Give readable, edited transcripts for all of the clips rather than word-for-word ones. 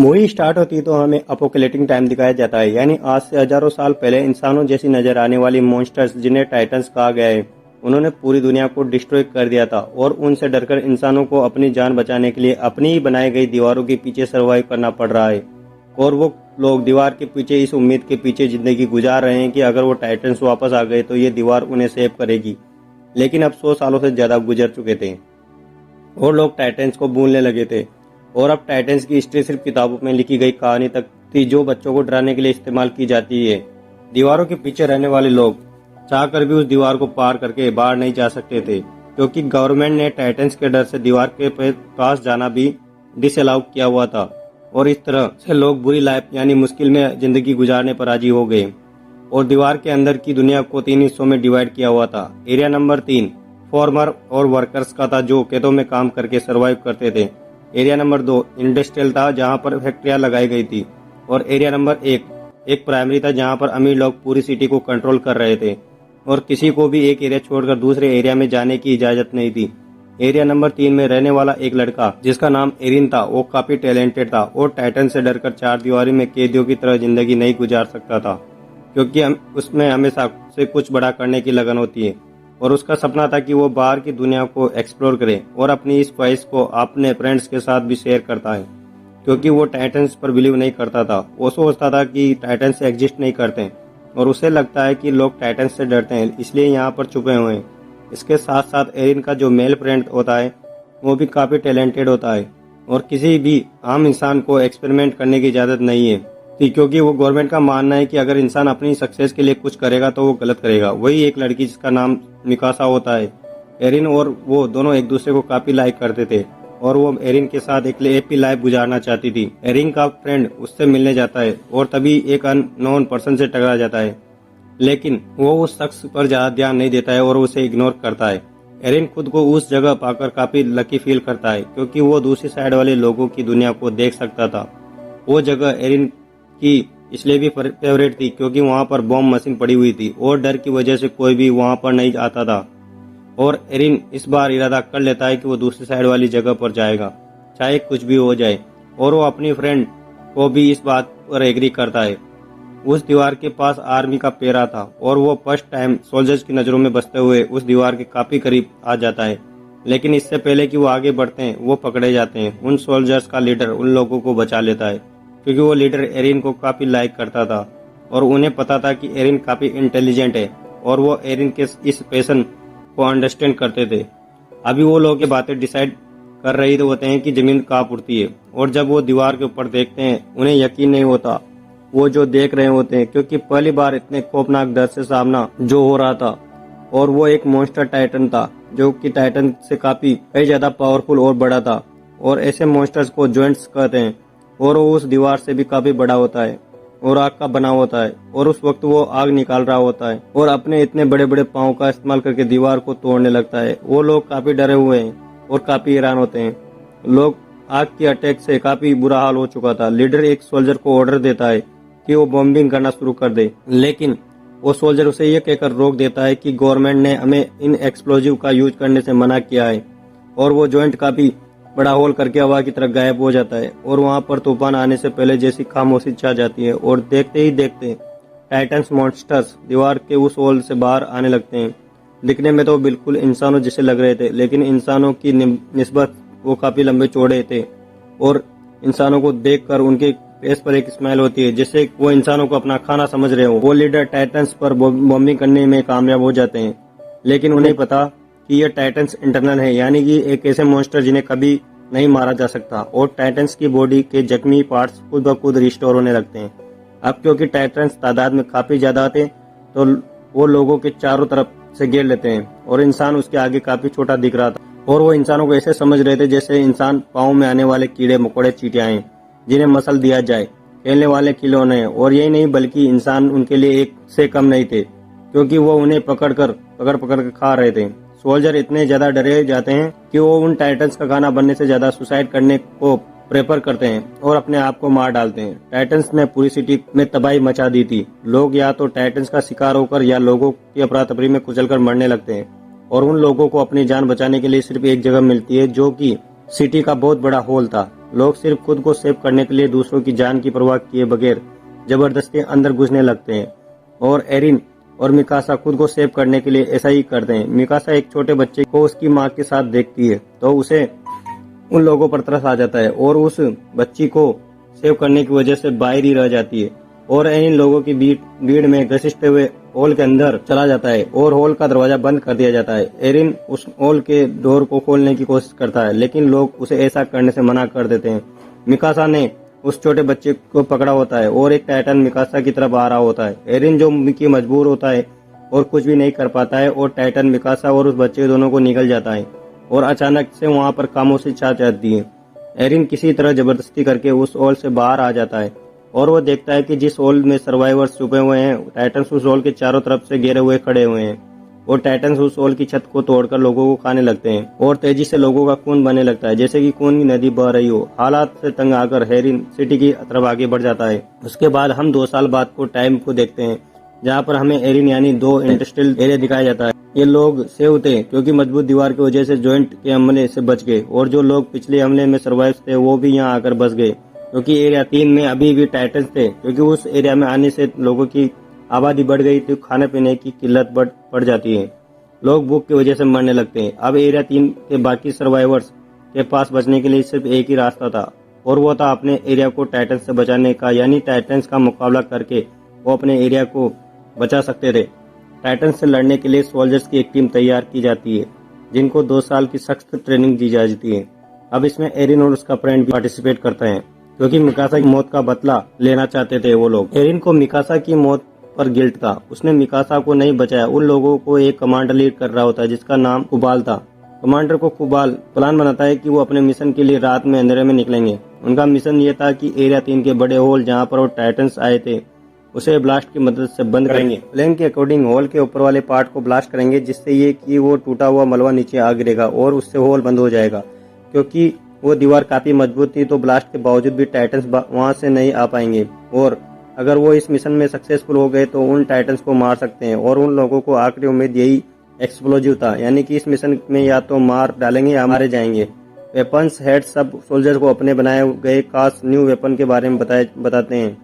Movie start होती तो हमें अपोकैलिप्टिक टाइम दिखाया जाता है, यानी आज से हजारों साल पहले इंसानों जैसी नजर आने वाली मॉन्स्टर्स जिन्हें टाइटन्स कहा गया है, उन्होंने पूरी दुनिया को डिस्ट्रॉय कर दिया था और उनसे डरकर इंसानों को अपनी जान बचाने के लिए अपनी ही बनाई गई दीवारों के पीछे सर्वाइव करना पड़ रहा है। और वो लोग दीवार के पीछे इस उम्मीद के पीछे जिंदगी गुजार रहे हैं कि अगर वो टाइटन्स वापस आ गए तो ये दीवार उन्हें सेव करेगी। लेकिन अब 100 सालों से ज्यादा गुजर चुके थे और लोग टाइटन्स को भूलने लगे थे और अब टाइटन्स की हिस्ट्री सिर्फ किताबों में लिखी गई कहानी तक थी जो बच्चों को डराने के लिए इस्तेमाल की जाती है। दीवारों के पीछे रहने वाले लोग चाहकर भी उस दीवार को पार करके बाहर नहीं जा सकते थे, क्योंकि गवर्नमेंट ने टाइटन्स के डर से दीवार के पास जाना भी डिसअलाउ किया हुआ था। और इस तरह से लोग बुरी लाइफ यानी मुश्किल में जिंदगी गुजारने पर राजी हो गए और दीवार के अंदर की दुनिया को 3 हिस्सों में डिवाइड किया हुआ था। एरिया नंबर 3 फॉर्मर और वर्कर्स का था जो खेतों में काम करके सरवाइव करते थे। एरिया नंबर 2 इंडस्ट्रियल था जहां पर फैक्ट्रियां लगाई गई थी। और एरिया नंबर 1 एक प्राइमरी था जहां पर अमीर लोग पूरी सिटी को कंट्रोल कर रहे थे और किसी को भी एक एरिया छोड़कर दूसरे एरिया में जाने की इजाजत नहीं थी। एरिया नंबर 3 में रहने वाला एक लड़का जिसका नाम एरिन था, वो काफी टैलेंटेड था और टाइटन से डरकर चार दीवारी में कैदियों की तरह जिंदगी नहीं गुजार सकता था, क्योंकि उसमें हमेशा से कुछ बड़ा करने की लगन होती है और उसका सपना था कि वो बाहर की दुनिया को एक्सप्लोर करे और अपनी इस ख्वाहिश को अपने फ्रेंड्स के साथ भी शेयर करता है, क्योंकि वो टाइटन्स पर बिलीव नहीं करता था। वो सोचता था कि टाइटन्स एग्जिस्ट नहीं करते और उसे लगता है कि लोग टाइटन्स से डरते हैं, इसलिए यहाँ पर छुपे हुए हैं। इसके साथ साथ एरिन का जो मेल फ्रेंड होता है वो भी काफी टैलेंटेड होता है और किसी भी आम इंसान को एक्सपेरिमेंट करने की इजाजत नहीं है, क्योंकि वो गवर्नमेंट का मानना है कि अगर इंसान अपनी सक्सेस के लिए कुछ करेगा तो वो गलत करेगा। वही एक लड़की जिसका नाम मिकासा होता है, एरिन और वो दोनों एक दूसरे को काफी लाइक करते थे और वो एरिन के साथ एक हैप्पी लाइफ गुजारना चाहती थी। एरिन का फ्रेंड उससे मिलने जाता है और तभी एक अननोन पर्सन से टकरा जाता है, लेकिन वो उस शख्स पर ज्यादा ध्यान नहीं देता है और उसे इग्नोर करता है। एरिन खुद को उस जगह पाकर काफी लकी फील करता है, क्योंकि वो दूसरी साइड वाले लोगों की दुनिया को देख सकता था। वो जगह एरिन की इसलिए भी फेवरेट थी क्योंकि वहाँ पर बॉम्ब मशीन पड़ी हुई थी और डर की वजह से कोई भी वहाँ पर नहीं आता था। और एरिन इस बार इरादा कर लेता है कि वो दूसरी साइड वाली जगह पर जाएगा, चाहे कुछ भी हो जाए, और वो अपनी फ्रेंड को भी इस बात पर एग्री करता है। उस दीवार के पास आर्मी का पेरा था और वो फर्स्ट टाइम सोल्जर्स की नजरों में बसते हुए उस दीवार के काफी करीब आ जाता है, लेकिन इससे पहले कि वो आगे बढ़ते हैं वो पकड़े जाते हैं। उन सोल्जर्स का लीडर उन लोगों को बचा लेता है, क्योंकि वो लीडर एरिन को काफी लाइक करता था और उन्हें पता था कि एरिन काफी इंटेलिजेंट है और वो एरिन के इस पैशन को अंडरस्टैंड करते थे। अभी वो लोग ये बातें डिसाइड कर रही होते हैं कि जमीन कहाँ उड़ती है, और जब वो दीवार के ऊपर देखते हैं उन्हें यकीन नहीं होता वो जो देख रहे होते हैं, क्योंकि पहली बार इतने खौफनाक डर से सामना जो हो रहा था। और वो एक मॉन्स्टर टाइटन था जो कि टाइटन से काफी कई ज्यादा पावरफुल और बड़ा था, और ऐसे मॉन्स्टर्स को जॉइंट्स कहते हैं। और वो उस दीवार से भी काफी बड़ा होता है और आग का बना होता है, और उस वक्त वो आग निकाल रहा होता है और अपने इतने बड़े बड़े पाँव का इस्तेमाल करके दीवार को तोड़ने लगता है। वो लोग काफी डरे हुए हैं और काफी हैरान होते हैं। लोग आग की अटैक से काफी बुरा हाल हो चुका था। लीडर एक सोल्जर को ऑर्डर देता है कि वो बॉम्बिंग करना शुरू कर दे, लेकिन वो सोल्जर उसे ये कहकर रोक देता है कि गवर्नमेंट ने हमें इन एक्सप्लोजिव का यूज करने से मना किया है। और वो जॉइंट काफी बड़ा होल करके हवा की तरफ गायब हो जाता है और वहां पर तूफान आने से पहले जैसी खामोशी छा जाती है और देखते ही देखते टाइटन्स मॉन्स्टर्स दीवार के उस होल से बाहर आने लगते हैं। दिखने में तो बिल्कुल इंसानों जैसे लग रहे थे, लेकिन इंसानों की निस्बत वो काफी लंबे चौड़े थे और इंसानों को देखकर उनके फेस पर एक स्माइल होती है जैसे वो इंसानों को अपना खाना समझ रहे हो। वो लीडर टाइटन्स पर बॉम्बिंग करने में कामयाब हो जाते हैं, लेकिन उन्हें पता कि ये टाइटन्स इंटरनल है, यानी कि एक ऐसे मॉन्स्टर जिन्हें कभी नहीं मारा जा सकता, और टाइटन्स की बॉडी के जख्मी पार्ट्स खुद ब खुद रिस्टोर होने लगते हैं। अब क्योंकि टाइटन्स तादाद में काफी ज्यादा थे तो वो लोगों के चारों तरफ से घेर लेते हैं और इंसान उसके आगे काफी छोटा दिख रहा था, और वो इंसानों को ऐसे समझ रहे थे जैसे इंसान पाँव में आने वाले कीड़े मकोड़े चींटियां हैं जिन्हें मसल दिया जाए, खेलने वाले खिलौने। और यही नहीं बल्कि इंसान उनके लिए एक से कम नहीं थे, क्योंकि वो उन्हें पकड़ कर खा रहे थे। सोल्जर इतने ज्यादा डरे जाते हैं कि वो उन टाइटन्स का खाना बनने से ज्यादा सुसाइड करने को प्रेफर करते हैं और अपने आप को मार डालते हैं। टाइटन्स ने पूरी सिटी में तबाही मचा दी थी। लोग या तो टाइटन्स का शिकार होकर या लोगों की अफरा तफरी में कुचलकर मरने लगते हैं, और उन लोगों को अपनी जान बचाने के लिए सिर्फ एक जगह मिलती है जो कि सिटी का बहुत बड़ा हॉल था। लोग सिर्फ खुद को सेव करने के लिए दूसरों की जान की परवाह किए बगैर जबरदस्ती अंदर घुसने लगते हैं और एरिन और मिकासा खुद को सेव करने के लिए ऐसा ही करते हैं। मिकासा एक छोटे बच्चे को उसकी माँ के साथ देखती है तो उसे उन लोगों पर तरस आ जाता है और उस बच्ची को सेव करने की वजह से बाहर ही रह जाती है और इन लोगों की भीड़ में घसीटते हुए हॉल के अंदर चला जाता है और हॉल का दरवाजा बंद कर दिया जाता है। एरिन उस हॉल के डोर को खोलने की कोशिश करता है लेकिन लोग उसे ऐसा करने से मना कर देते हैं। मिकासा ने उस छोटे बच्चे को पकड़ा होता है और एक टाइटन मिकासा की तरफ आ रहा होता है। एरिन जो कि मजबूर होता है और कुछ भी नहीं कर पाता है और टाइटन मिकासा और उस बच्चे दोनों को निकल जाता है और अचानक से वहां पर खामोशी छा जाती है। एरिन किसी तरह जबरदस्ती करके उस हॉल से बाहर आ जाता है और वो देखता है कि जिस हॉल में सर्वाइवर्स छुपे हुए हैं टाइटन्स उस हॉल के चारों तरफ से घेरे हुए खड़े हुए हैं और टाइटन्स उस हॉल की छत को तोड़कर लोगों को खाने लगते हैं और तेजी से लोगों का खून बहने लगता है जैसे कि खून की नदी बह रही हो। हालात से तंग आकर एरिन सिटी की तरफ आगे बढ़ जाता है। उसके बाद हम 2 साल बाद को टाइम को देखते हैं जहाँ पर हमें एरिन यानी 2 इंडस्ट्रियल एरिया दिखाया जाता है। ये लोग सेव थे क्योंकि मजबूत दीवार की वजह से जॉइंट के हमले से बच गए और जो लोग पिछले हमले में सर्वाइव थे वो भी यहाँ आकर बस गए क्योंकि एरिया 3 में अभी भी टाइटन्स थे क्योंकि उस एरिया में आने से लोगों की आबादी बढ़ गई तो खाने पीने की किल्लत बढ़ जाती है। लोग भूख की वजह से मरने लगते हैं। अब एरिया 3 के बाकी सर्वाइवर्स के पास बचने के लिए सिर्फ एक ही रास्ता था और वो था अपने एरिया को टाइटन्स से बचाने का, यानी टाइटन्स का मुकाबला करके वो अपने एरिया को बचा सकते थे। टाइटन्स से लड़ने के लिए सोल्जर्स की एक टीम तैयार की जाती है जिनको 2 साल की सख्त ट्रेनिंग दी जाती है। अब इसमें एरिन और उसका फ्रेंड भी पार्टिसिपेट करते हैं क्योंकि मिकासा की मौत का बदला लेना चाहते थे वो लोग। एरिन को मिकासा की मौत पर गिल्ट था, उसने मिकासा को नहीं बचाया। उन लोगों को एक कमांडर लीड कर रहा होता है जिसका नाम कुबाल था। कमांडर को कुबाल प्लान बनाता है कि वो अपने मिशन के लिए रात में अंधेरे में निकलेंगे। उनका मिशन ये था कि एरिया 3 के बड़े हॉल जहाँ पर वो टाइटन्स आए थे उसे ब्लास्ट की मदद से बंद करेंगे। प्लान के अकॉर्डिंग हॉल के ऊपर वाले पार्ट को ब्लास्ट करेंगे जिससे ये कि वो टूटा हुआ मलबा नीचे आ गिरेगा और उससे हॉल बंद हो जाएगा। क्योंकि वो दीवार काफी मजबूत थी तो ब्लास्ट के बावजूद भी टाइटन्स वहां से नहीं आ पाएंगे और अगर वो इस मिशन में सक्सेसफुल हो गए तो उन टाइटन्स को मार सकते हैं। और उन लोगों को आखिरी उम्मीद यही एक्सप्लोजिव था, यानी कि इस मिशन में या तो मार डालेंगे या मारे जाएंगे। वेपन्स हेड सब सोल्जर को अपने बनाए गए खास न्यू वेपन के बारे में बताते हैं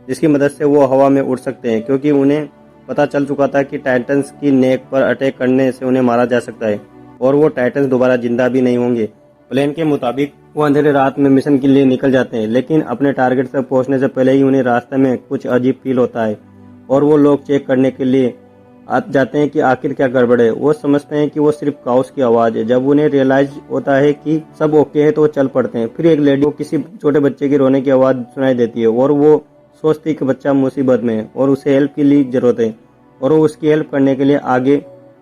जिसकी मदद से वो हवा में उड़ सकते हैं क्योंकि उन्हें पता चल चुका था कि टाइटन्स की नेक पर अटैक करने से उन्हें मारा जा सकता है और वो टाइटन्स दोबारा जिंदा भी नहीं होंगे। प्लान के मुताबिक वो अंधेरे रात में मिशन के लिए निकल जाते हैं लेकिन अपने टारगेट तक पहुंचने से पहले ही उन्हें रास्ते में कुछ अजीब फील होता है और वो लोग चेक करने के लिए जाते हैं कि आखिर क्या गड़बड़ है। वो समझते हैं कि वो सिर्फ काउस की आवाज है। जब उन्हें रियलाइज होता है कि सब ओके है तो वो चल पड़ते हैं। फिर एक लेडी को किसी छोटे बच्चे की रोने की आवाज सुनाई देती है और वो सोचती कि बच्चा मुसीबत में है और उसे हेल्प की लिए जरूरत है और वो उसकी हेल्प करने के लिए आगे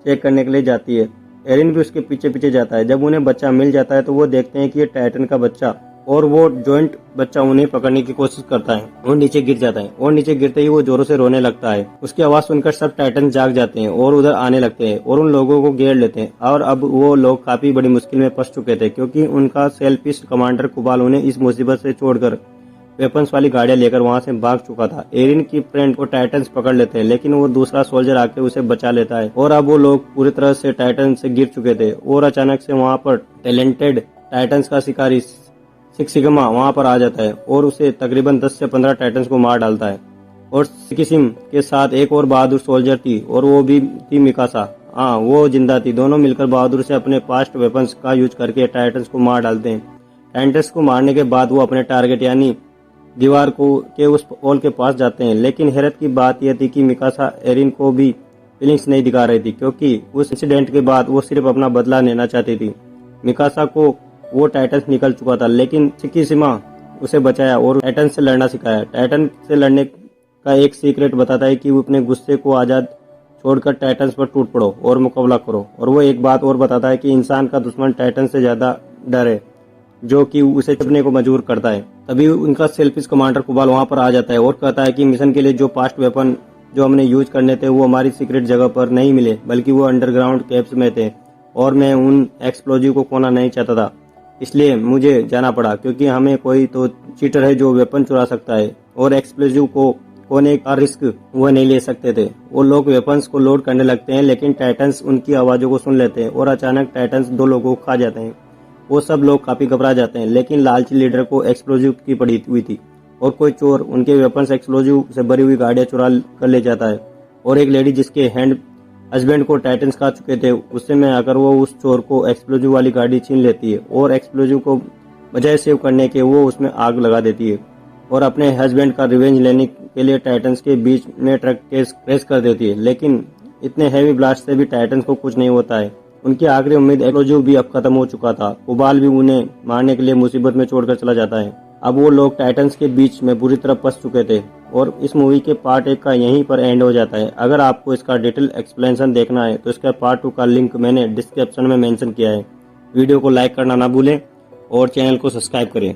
चेक करने के लिए जाती है। एरिन भी उसके पीछे पीछे जाता है। जब उन्हें बच्चा मिल जाता है तो वो देखते हैं कि ये टाइटन का बच्चा और वो जॉइंट बच्चा उन्हें पकड़ने की कोशिश करता है और नीचे गिर जाता है और नीचे गिरते ही वो जोरों से रोने लगता है। उसकी आवाज सुनकर सब टाइटन जाग जाते हैं और उधर आने लगते हैं और उन लोगों को घेर लेते हैं। और अब वो लोग काफी बड़ी मुश्किल में फंस चुके थे क्योंकि उनका सेल्फिश कमांडर कुबाल उन्हें इस मुसीबत से छोड़कर वेपन्स वाली गाड़ियां लेकर वहां से भाग चुका था। एरिन की फ्रेंड को टाइटन्स पकड़ लेते हैं लेकिन वो दूसरा सोल्जर आके उसे बचा लेता है और अब वो लोग पूरी तरह से टाइटन से गिर चुके थे और अचानक से वहां पर टैलेंटेड टाइटन्स का शिकारी सिक्स सिग्मा वहां पर आ जाता है और उसे तकरीबन 10 से 15 टाइटन्स को मार डालता है। और सिकिसिम के साथ एक और बहादुर सोल्जर थी और वो भी थी मिकासा। हाँ, वो जिंदा थी। दोनों मिलकर बहादुर से अपने फास्ट वेपन्स का यूज करके टाइटन्स को मार डालते हैं। टाइटन्स को मारने के बाद वो अपने टारगेट यानी दीवार को के उस हॉल के पास जाते हैं। लेकिन हैरत की बात यह थी कि मिकासा एरिन को भी फीलिंग्स नहीं दिखा रही थी क्योंकि उस इंसिडेंट के बाद वो सिर्फ अपना बदला लेना चाहती थी। मिकासा को वो टाइटन निकल चुका था लेकिन सिकिसिमा उसे बचाया और टाइटन से लड़ना सिखाया। टाइटन से लड़ने का एक सीक्रेट बताता है कि वो अपने गुस्से को आजाद छोड़कर टाइटन्स पर टूट पड़ो और मुकाबला करो। और वो एक बात और बताता है कि इंसान का दुश्मन टाइटन से ज्यादा डर है जो कि उसे छुपने को मजबूर करता है। तभी उनका सेल्फिश कमांडर कुबाल वहां पर आ जाता है और कहता है कि मिशन के लिए जो फास्ट वेपन जो हमने यूज करने थे वो हमारी सीक्रेट जगह पर नहीं मिले बल्कि वो अंडरग्राउंड कैप्स में थे और मैं उन एक्सप्लोजिव को खोना नहीं चाहता था, इसलिए मुझे जाना पड़ा क्योंकि हमें कोई तो चीटर है जो वेपन चुरा सकता है और एक्सप्लोजिव को खोने का रिस्क वो नहीं ले सकते थे। वो लोग वेपन्स को लोड करने लगते हैं लेकिन टाइटन्स उनकी आवाजों को सुन लेते हैं और अचानक टाइटन्स 2 लोगों को खा जाते हैं। वो सब लोग काफी घबरा जाते हैं, लेकिन लालची लीडर को एक्सप्लोजिव की पड़ी हुई थी और कोई चोर उनके वेपन्स एक्सप्लोजिव से भरी हुई गाड़ियां चुरा कर ले जाता है। और एक लेडी जिसके हस्बैंड को टाइटन्स खा चुके थे, उससे में आकर वो उस चोर को एक्सप्लोजिव वाली गाड़ी छीन लेती है और एक्सप्लोजिव को बजाय सेव करने के वो उसमें आग लगा देती है और अपने हस्बैंड का रिवेंज लेने के लिए टाइटन्स के बीच में ट्रक क्रेश कर देती है। लेकिन इतने हैवी ब्लास्ट से भी टाइटन्स को कुछ नहीं होता है। उनकी आखिरी उम्मीद एक्सप्लोजिव भी अब खत्म हो चुका था। उबाल भी उन्हें मारने के लिए मुसीबत में छोड़कर चला जाता है। अब वो लोग टाइटन्स के बीच में बुरी तरह फंस चुके थे और इस मूवी के पार्ट 1 का यहीं पर एंड हो जाता है। अगर आपको इसका डिटेल एक्सप्लेनेशन देखना है तो इसका पार्ट 2 का लिंक मैंने डिस्क्रिप्शन में मेंशन किया है। वीडियो को लाइक करना ना भूलें और चैनल को सब्सक्राइब करें।